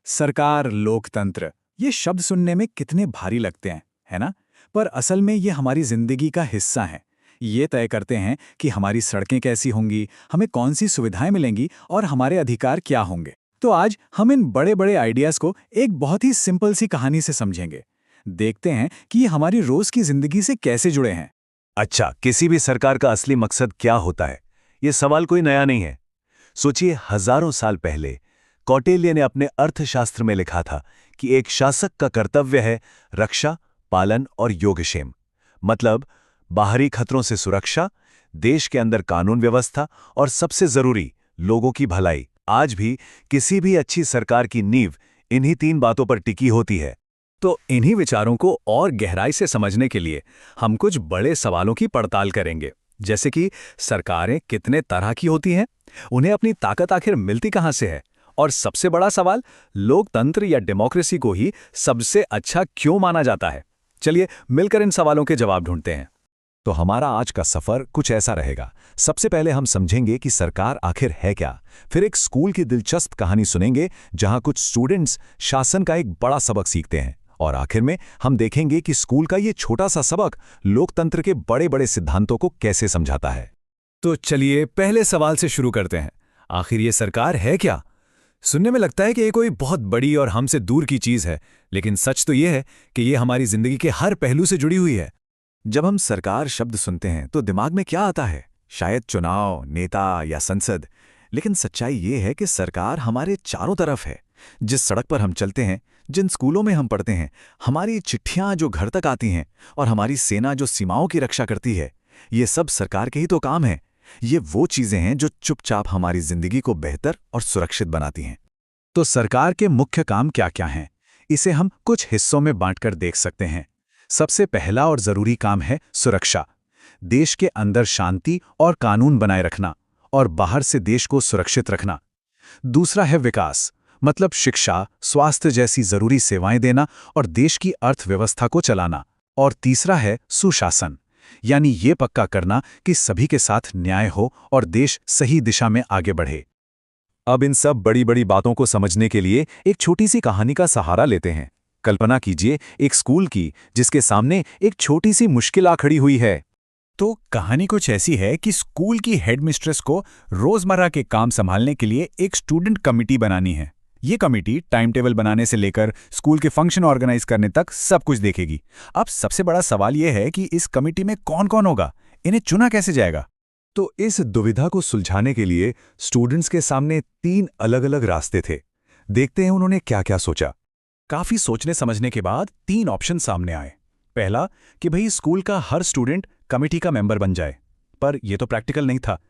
सरकार, लोकतंत्र, ये शब्द सुनने में कितने भारी लगते हैं, है ना? पर असल में ये हमारी जिंदगी का हिस्सा हैं। ये तय करते हैं कि हमारी सड़कें कैसी होंगी, हमें कौन सी सुविधाएं मिलेंगी और हमारे अधिकार क्या होंगे। तो आज हम इन बड़े-बड़े आइडियाज को एक बहुत ही सिंपल सी कहानी से समझेंगे। देखते हैं कि ये हमारी रोज की जिंदगी से कैसे जुड़े हैं। अच्छा, किसी भी सरकार का असली मकसद क्या होता है? ये सवाल कोई नया नहीं है। सोचिए, हजारों साल पहले कौटिल्य ने अपने अर्थशास्त्र में लिखा था कि एक शासक का कर्तव्य है रक्षा, पालन और योगक्षेम। मतलब बाहरी खतरों से सुरक्षा, देश के अंदर कानून व्यवस्था और सबसे जरूरी लोगों की भलाई। आज भी किसी भी अच्छी सरकार की नींव इन्हीं तीन बातों पर टिकी होती है। तो इन्हीं विचारों को और गहराई से समझने के लिए हम कुछ बड़े सवालों की पड़ताल करेंगे, जैसे कि सरकारें कितने तरह की होती हैं, उन्हें अपनी ताकत आखिर मिलती कहां से है, और सबसे बड़ा सवाल, लोकतंत्र या डेमोक्रेसी को ही सबसे अच्छा क्यों माना जाता है। चलिए मिलकर इन सवालों के जवाब ढूंढते हैं। तो हमारा आज का सफर कुछ ऐसा रहेगा। सबसे पहले हम समझेंगे कि सरकार आखिर है क्या। फिर एक स्कूल की दिलचस्प कहानी सुनेंगे जहां कुछ स्टूडेंट्स शासन का एक बड़ा सबक सीखते हैं। और आखिर में हम देखेंगे कि स्कूल का ये छोटा सा सबक लोकतंत्र के बड़े-बड़े सिद्धांतों को कैसे समझाता है। तो चलिए पहले सवाल से शुरू करते हैं। आखिर ये सरकार है क्या? सुनने में लगता है कि ये कोई बहुत बड़ी और हमसे दूर की चीज है, लेकिन सच तो ये है कि ये हमारी जिंदगी के हर पहलू से जुड़ी हुई है। जब हम सरकार शब्द सुनते हैं तो दिमाग में क्या आता है? शायद चुनाव, नेता या संसद। लेकिन सच्चाई ये है कि सरकार हमारे चारों तरफ है। जिस सड़क पर हम चलते हैं, जिन स्कूलों में हम पढ़ते हैं, हमारी चिट्ठियां जो घर तक आती हैं और हमारी सेना जो सीमाओं की रक्षा करती है, ये सब सरकार के ही तो काम है। ये वो चीजें हैं जो चुपचाप हमारी जिंदगी को बेहतर और सुरक्षित बनाती हैं। तो सरकार के मुख्य काम क्या-क्या हैं? इसे हम कुछ हिस्सों में बांटकर देख सकते हैं। सबसे पहला और जरूरी काम है सुरक्षा। देश के अंदर शांति और कानून बनाए रखना और बाहर से देश को सुरक्षित रखना। दूसरा है विकास, मतलब शिक्षा, स्वास्थ्य जैसी जरूरी सेवाएं देना और देश की अर्थव्यवस्था को चलाना। और तीसरा है सुशासन, यानी ये पक्का करना कि सभी के साथ न्याय हो और देश सही दिशा में आगे बढ़े। अब इन सब बड़ी बड़ी बातों को समझने के लिए एक छोटी सी कहानी का सहारा लेते हैं। कल्पना कीजिए एक स्कूल की जिसके सामने एक छोटी सी मुश्किल आ खड़ी हुई है। तो कहानी कुछ ऐसी है कि स्कूल की हेडमिस्ट्रेस को रोजमर्रा के काम संभालने के लिए एक स्टूडेंट कमिटी बनानी है। ये कमिटी टाइम टेबल बनाने से लेकर स्कूल के फंक्शन ऑर्गेनाइज करने तक सब कुछ देखेगी। अब सबसे बड़ा सवाल यह है कि इस कमिटी में कौन-कौन होगा, इन्हें चुना कैसे जाएगा? तो इस दुविधा को सुलझाने के लिए स्टूडेंट्स के सामने तीन अलग-अलग रास्ते थे। देखते हैं उन्होंने क्या-क्या सोचा। काफी सोचने समझने के बाद तीन ऑप्शन सामने आए। पहला कि भाई स्कूल का हर स्टूडेंट कमेटी का मेंबर बन जाए, पर यह तो प्रैक्टिकल नहीं था।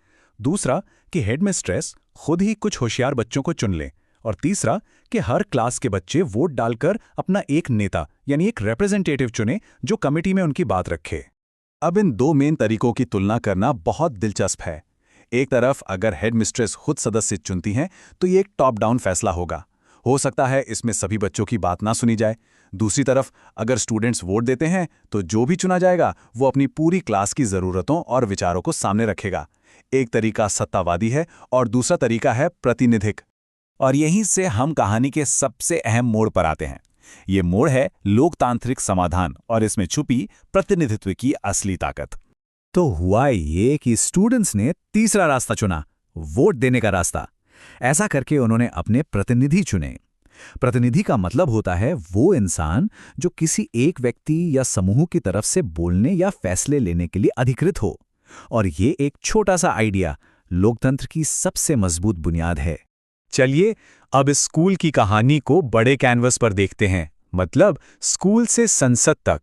दूसरा कि हेडमिस्ट्रेस खुद ही कुछ होशियार बच्चों को चुन ले। और तीसरा कि हर क्लास के बच्चे वोट डालकर अपना एक नेता यानी एक रिप्रेजेंटेटिव चुने जो कमेटी में उनकी बात रखे। अब इन दो मेन तरीकों की तुलना करना बहुत दिलचस्प है। एक तरफ अगर हेडमिस्ट्रेस खुद सदस्य चुनती हैं तो ये एक टॉप डाउन फैसला होगा। हो सकता है इसमें सभी बच्चों की बात ना सुनी जाए। दूसरी तरफ अगर स्टूडेंट्स वोट देते हैं तो जो भी चुना जाएगा वो अपनी पूरी क्लास की ज़रूरतों और विचारों को सामने रखेगा। एक तरीका सत्तावादी है और दूसरा तरीका है प्रतिनिधिक। और यहीं से हम कहानी के सबसे अहम मोड़ पर आते हैं। ये मोड़ है लोकतांत्रिक समाधान और इसमें छुपी प्रतिनिधित्व की असली ताकत। तो हुआ ये कि स्टूडेंट्स ने तीसरा रास्ता चुना, वोट देने का रास्ता। ऐसा करके उन्होंने अपने प्रतिनिधि चुने। प्रतिनिधि का मतलब होता है वो इंसान जो किसी एक व्यक्ति या समूह की तरफ से बोलने या फैसले लेने के लिए अधिकृत हो। और ये एक छोटा सा आइडिया लोकतंत्र की सबसे मजबूत बुनियाद है। चलिए अब इस स्कूल की कहानी को बड़े कैनवस पर देखते हैं, मतलब स्कूल से संसद तक।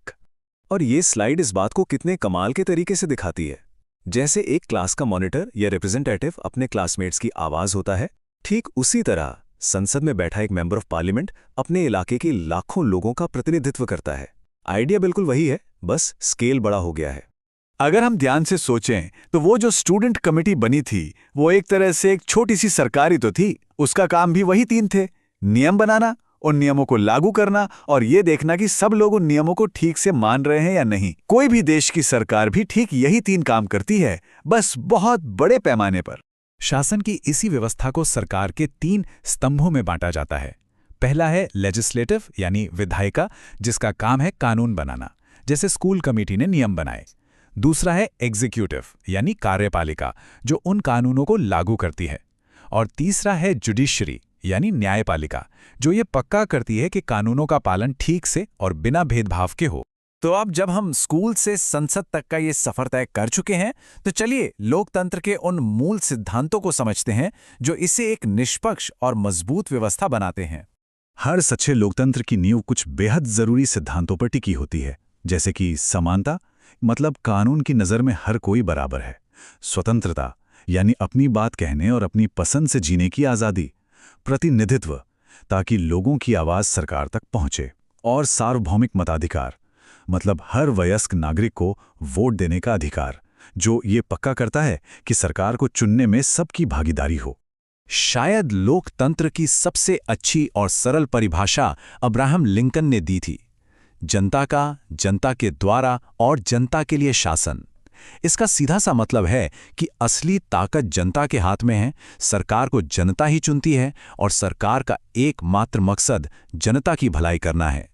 और ये स्लाइड इस बात को कितने कमाल के तरीके से दिखाती है। जैसे एक क्लास का मॉनिटर या रिप्रेजेंटेटिव अपने क्लासमेट्स की आवाज होता है, ठीक उसी तरह संसद में बैठा एक मेंबर ऑफ पार्लियामेंट अपने इलाके के लाखों लोगों का प्रतिनिधित्व करता है। आइडिया बिल्कुल वही है, बस स्केल बड़ा हो गया है। अगर हम ध्यान से सोचें तो वो जो स्टूडेंट कमेटी बनी थी वो एक तरह से एक छोटी सी सरकार ही तो थी। उसका काम भी वही तीन थे, नियम बनाना, उन नियमों को लागू करना और ये देखना कि सब लोग उन नियमों को ठीक से मान रहे हैं या नहीं। कोई भी देश की सरकार भी ठीक यही तीन काम करती है, बस बहुत बड़े पैमाने पर। शासन की इसी व्यवस्था को सरकार के तीन स्तंभों में बांटा जाता है। पहला है लेजिस्लेटिव यानी विधायिका, जिसका काम है कानून बनाना, जैसे स्कूल कमेटी ने नियम बनाए। दूसरा है एग्जीक्यूटिव यानी कार्यपालिका, जो उन कानूनों को लागू करती है। और तीसरा है जुडिशरी यानी न्यायपालिका, जो ये पक्का करती है कि कानूनों का पालन ठीक से और बिना भेदभाव के हो। तो अब जब हम स्कूल से संसद तक का ये सफर तय कर चुके हैं, तो चलिए लोकतंत्र के उन मूल सिद्धांतों को समझते हैं जो इसे एक निष्पक्ष और मजबूत व्यवस्था बनाते हैं। हर सच्चे लोकतंत्र की नींव कुछ बेहद जरूरी सिद्धांतों पर टिकी होती है, जैसे कि समानता, मतलब कानून की नज़र में हर कोई बराबर है। स्वतंत्रता यानी अपनी बात कहने और अपनी पसंद से जीने की आज़ादी। प्रतिनिधित्व, ताकि लोगों की आवाज़ सरकार तक पहुंचे। और सार्वभौमिक मताधिकार, मतलब हर वयस्क नागरिक को वोट देने का अधिकार, जो ये पक्का करता है कि सरकार को चुनने में सबकी भागीदारी हो। शायद लोकतंत्र की सबसे अच्छी और सरल परिभाषा अब्राहम लिंकन ने दी थी, जनता का, जनता के द्वारा और जनता के लिए शासन। इसका सीधा सा मतलब है कि असली ताकत जनता के हाथ में है, सरकार को जनता ही चुनती है और सरकार का एकमात्र मकसद जनता की भलाई करना है।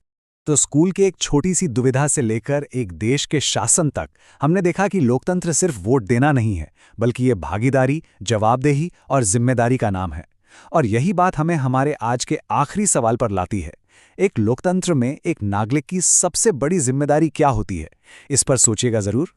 तो स्कूल के एक छोटी सी दुविधा से लेकर एक देश के शासन तक हमने देखा कि लोकतंत्र सिर्फ वोट देना नहीं है, बल्कि ये भागीदारी, जवाबदेही और जिम्मेदारी का नाम है। और यही बात हमें हमारे आज के आखिरी सवाल पर लाती है। एक लोकतंत्र में एक नागरिक की सबसे बड़ी जिम्मेदारी क्या होती है? इस पर सोचिएगा जरूर।